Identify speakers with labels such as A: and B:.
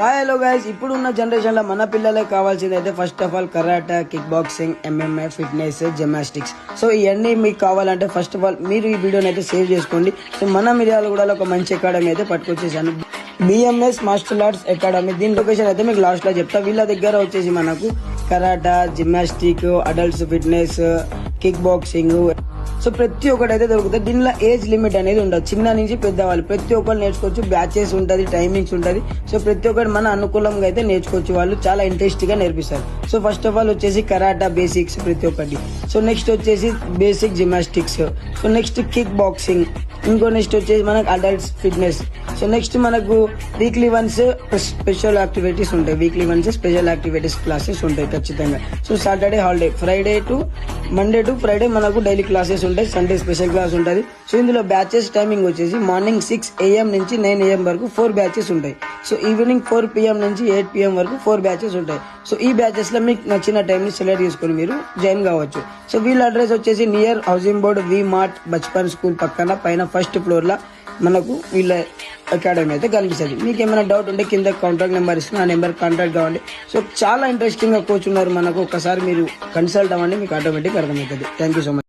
A: Hello guys, ఇప్పుడున్న generation లో మన పిల్లలకి కావాల్సింది అయితే first of all కరాటా, kick boxing, MMA, fitness, gymnastics. So ఇవన్నీ మీకు కావాలంటే ఫస్ట్ ఆఫ్ ఆల్ మీరు ఈ వీడియోని అయితే సేవ్ చేసుకోండి. సో మన మిర్యాల కూడా ఒక మంచి అకాడమీ అయితే పట్టుకొచ్చేసాను, బిఎంఎస్ మార్షల్ ఆర్ట్స్ అకాడమీ. దీని లొకేషన్ అయితే మీకు లాస్ట్ లో చెప్తా. వీళ్ళ దగ్గర వచ్చేసి మనకు కరాటా, gymnastic, adults fitness, kick boxing, so ప్రతి ఒక్కటి అయితే దొరుకుతుంది. దీనిలో ఏజ్ లిమిట్ అనేది ఉండదు, చిన్న నుంచి పెద్దవాళ్ళు ప్రతి ఒక్కరు నేర్చుకోవచ్చు. బ్యాచెస్ ఉంటుంది, టైమింగ్స్ ఉంటుంది. సో ప్రతి ఒక్కరు మన అనుకూలంగా అయితే నేర్చుకోవచ్చు. వాళ్ళు చాలా ఇంట్రెస్ట్ గా నేర్పిస్తారు. సో ఫస్ట్ ఆఫ్ ఆల్ వచ్చేసి కరాటా బేసిక్స్ ప్రతి ఒక్కటి. సో నెక్స్ట్ వచ్చేసి basic gymnastics. So next kick boxing. ఇంకో నెక్స్ట్ వచ్చేసి మనకు అడల్ట్స్ ఫిట్నెస్. సో నెక్స్ట్ మనకు వీక్లీ వన్స్ స్పెషల్ యాక్టివిటీస్ ఉంటాయి. Weekly once special activities classes ఉంటాయి ఖచ్చితంగా. So Saturday holiday, Monday to Friday మనకు డైలీ క్లాసెస్ ఉంటాయి. సండే స్పెషల్ క్లాస్ ఉంటుంది. సో ఇందులో బ్యాచెస్ టైమింగ్ వచ్చేసి మార్నింగ్ 6 AM నుంచి 9 AM వరకు 4 బ్యాచెస్ ఉంటాయి. సో ఈవినింగ్ 4 PM నుంచి 8 PM వరకు 4 బ్యాచెస్ ఉంటాయి. సో ఈ బ్యాచెస్ లో మీకు నచ్చిన టైం ని సెలెక్ట్ చేసుకుని మీరు జాయిన్ కావచ్చు. సో వీళ్ళ అడ్రస్ వచ్చేసి నియర్ హౌసింగ్ బోర్డ్, వి మార్ట్, బచ్పన్ స్కూల్ పక్కన పైన ఫస్ట్ ఫ్లోర్ లో మనకు వీళ్ళ అకాడమీ అయితే కనిపిస్తుంది. మీకు ఏమైనా డౌట్ ఉంటే కింద కాంటాక్ట్ నెంబర్ ఇస్తున్నా, ఆ నెంబర్ కాంటాక్ట్ కావండి. సో చాలా ఇంట్రెస్టింగ్ గా కోచ్ ఉన్నారు మనకు. ఒకసారి మీరు కన్సల్ట్ అవ్వండి, మీకు ఆటోమేటిక్ అర్థమవుతుంది. Thank you so much.